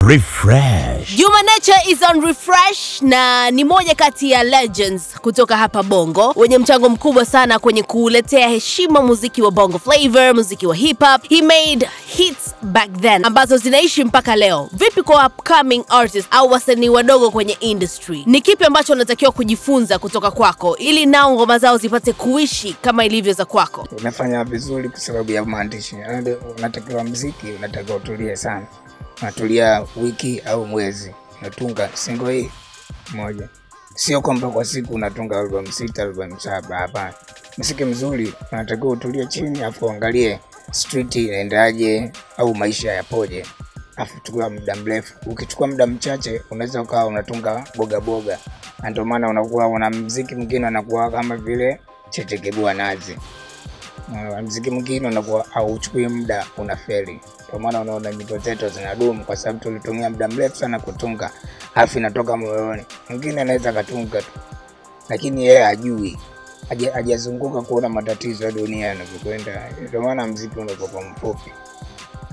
Refresh. Juma is on Refresh na ni moja kati ya legends kutoka hapa Bongo wenye mchango mkubwa sana kwenye kuletea heshima muziki wa Bongo Flavor, muziki wa hip hop. He made hits back then ambazo zinaishi mpaka leo. Vipi kwa upcoming artists au wasanii wadogo kwenye industry? Ni kipi ambacho unatakiwa kujifunza kutoka kwako ili nao ngoma zao zipate kuishi kama ilivyo za kwako? Unafanya vizuri kwa sababu ya maandishi. Unatakiwa muziki, unatakiwa utulie sana. Unatulia wiki au mwezi, unatunga single hii moja. Sio kwamba kwa siku unatunga album 6, album 7, hapana. Muziki mzuri unatakiwa utulie chini afu angalie street inaendaje au maisha yapoje. Afu chukua muda mrefu. Ukichukua muda mchache unaweza ukawa unatunga boga boga. Ndio maana unakuwa una muziki mwingine unakuwa kama vile chechekebua nazi. Muziki mwingine unakuwa hauchukui muda, unafeli. Kwa maana unaona nyimbo zetu zinadumu kwa sababu tulitumia muda mrefu sana kutunga, afu inatoka moyoni. Mwingine anaweza katunga tu, lakini yeye hajui, hajazunguka kuona matatizo ya dunia yanavyokwenda. Ndio maana muziki unakuwa mfupi.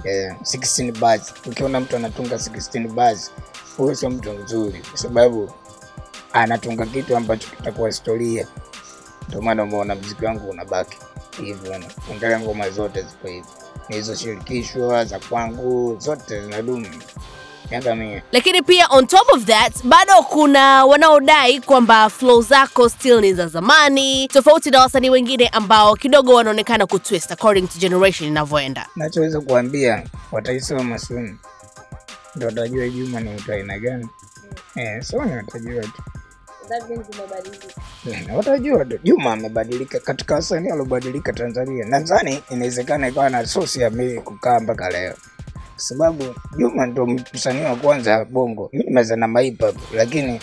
16 bars. Ukiona mtu anatunga 16 bars, huyo sio mtu mzuri kwa sababu anatunga kitu ambacho kitakuwa historia. Ndio maana umeona muziki wangu unabaki hivyo. Angalia ngoma zote zipo hivyo. Hizo shirikishwa za kwangu zote zinadumu miaka mingi. Lakini pia on top of that, bado kuna wanaodai kwamba flow zako still ni za zamani, tofauti na wasanii wengine ambao kidogo wanaonekana kutwist according to generation inavyoenda. Nachoweza kuambia wataisoma soon. Ndio watajua Juma ni mtu aina gani. Soon watajua tu. Watajua tu Juma amebadilika katika wasanii waliobadilika Tanzania. Nadhani inawezekana ikawa na source ya mimi kukaa mpaka leo. Kwa sababu Juma ndo msanii wa kwanza Bongo. Mimi nimeanza na Nimeipata, lakini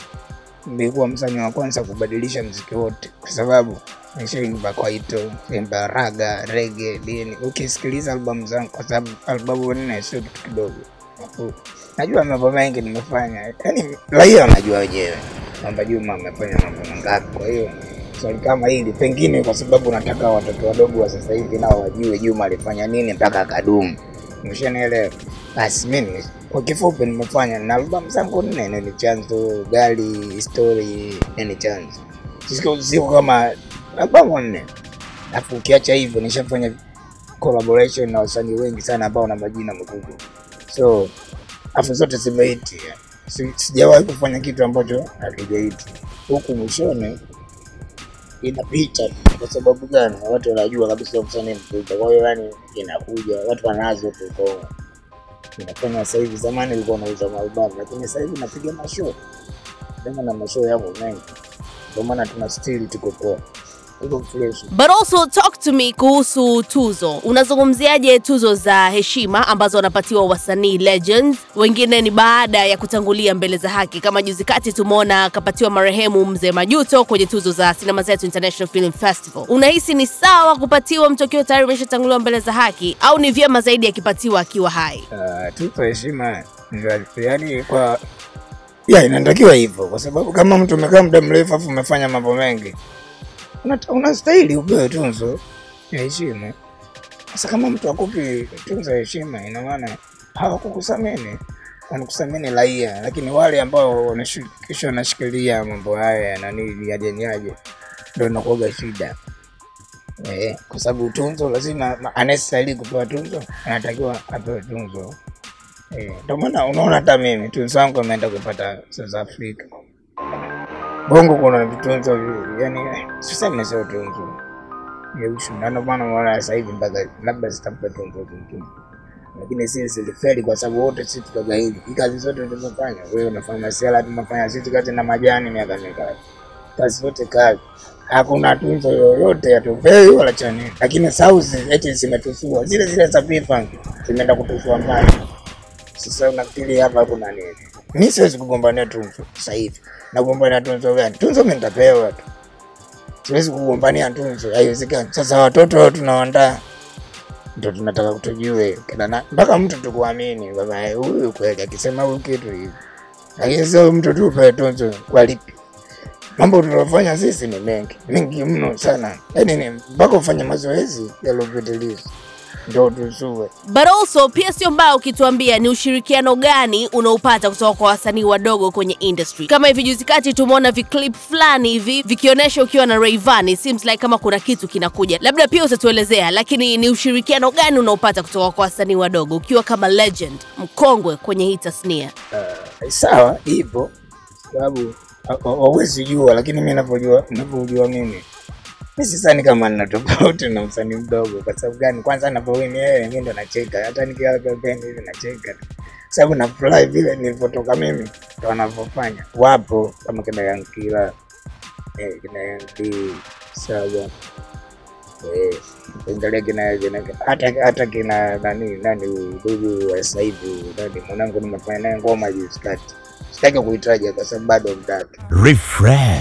nimekuwa msanii wa kwanza kubadilisha muziki wote. Kwa sababu nishaimba kwaito, nimba raga, reggae, dini. Ukisikiliza albamu zangu, kwa sababu albamu 4 sio kitu kidogo. Najua mambo mengi nimefanya. Yaani raia wanajua wenyewe kwamba Juma amefanya mambo mangapi. Kwa hiyo swali kama hili pengine kwa sababu nataka watoto wadogo wa sasa hivi nao wajue Juma alifanya nini mpaka akadumu. Umeshanielewa? Basi mimi kwa kifupi nimefanya na album zangu 4 ni chanzo, gali, story, ni chanzo. Sio kama album 4. Alafu ukiacha hivyo nishafanya collaboration na wasanii wengi sana ambao na majina makubwa. So afu zote zimeiti. Sijawahi kufanya kitu ambacho hakijaiti. Huku mwishoni inapita kwa sababu gani? Watu wanajua kabisa msanii mkubwa. Kwa hiyo yani inakuja, watu wanazo tu kwa. Ninafanya sasa hivi, zamani nilikuwa nauza maalbum, lakini sasa hivi napiga mashow. Ndio na mashow yangu mengi. Ndio maana tuna still tuko poa. But also talk to me kuhusu Tuzo. Unazungumziaje tuzo za heshima ambazo wanapatiwa wasanii legends? Wengine ni baada ya kutangulia mbele za haki. Kama juzi kati tumeona kapatiwa marehemu Mzee Majuto kwenye tuzo za Sina International Film Festival. Unahisi ni sawa kupatiwa mtu akiwa tayari ameshatangulia mbele za haki au ni vyema zaidi akipatiwa akiwa hai? Tuzo heshima ndio yani kwa inatakiwa hivyo kwa sababu kama mtu umekaa muda mrefu afu umefanya mambo mengi, unastahili upewe tuzo ya heshima. Sasa kama mtu akupi tuzo ya heshima, ina maana hawakukusamini, wanakusamini raia. Lakini wale ambao wanashikilia mambo haya na nini aje ndio inakuwa shida. Kwa sababu tuzo lazima anastahili kupewa tuzo, anatakiwa apewe tuzo. Ndio maana unaona hata mimi tuzo yangu imeenda kupata South Africa. Bongo kuna vitunzo yani sisemi sio tunzo. Ndio maana wala sasa hivi mpaka labda zitafuta tunzo zingine. Lakini sisi zilifeli kwa sababu wote sisi tukagaidi. Kazi zote tulizofanya, wewe unafanya masuala tunafanya sisi kazi na majani miaka mingi. Kazi zote kazi. Hakuna tunzo yoyote ya tupewi wala chani. Lakini sauti eti zimetusua. Zile za FIFA zimeenda kutusua mbali. Sasa unafikiri hapa kuna nini? Mimi siwezi kugombania tunzo sasa hivi. Nagombania tunzo gani? Tunzo mimi nitapewa tu. Siwezi kugombania tunzo, haiwezekani. Sasa watoto wao tunawaandaa. Ndio tunataka kutujue kana mpaka mtu tukuamini baba huyu kweli akisema huyu kitu hivi. Lakini sio mtu tu pewe tunzo kwa lipi? Mambo tunayofanya sisi ni mengi mno sana. Yaani ni mpaka ufanye mazoezi ya lopitilizo. ndio tusue. But also pia sio mbaya ukituambia ni ushirikiano gani unaupata kutoka kwa wasanii wadogo kwenye industry. Kama hivi juzi kati tumeona viclip fulani hivi vikionyesha ukiwa na Rayvanny, seems like kama kuna kitu kinakuja. Labda pia utatuelezea, lakini ni ushirikiano gani unaupata kutoka kwa wasanii wadogo ukiwa kama legend mkongwe kwenye hii tasnia? Sawa hivyo, sababu hauwezi jua, lakini mimi ninavyojua mimi sasa ni kama nina tofauti na msanii mdogo. Kwa sababu gani? Kwanza anapoweni yeye mimi ndo nacheka, hata nikiwa pembeni hivi nacheka, sababu na fly vile nilipotoka mimi ndo wanavyofanya. Wapo kama kina Yangu kina Yangu sawa, endelea kina hata kina nani ndugu Wasafi, nani mwanangu nimefanya naye ngoma juzi kati, sitaki kuitaja kwa sababu bado mdatu. Refresh.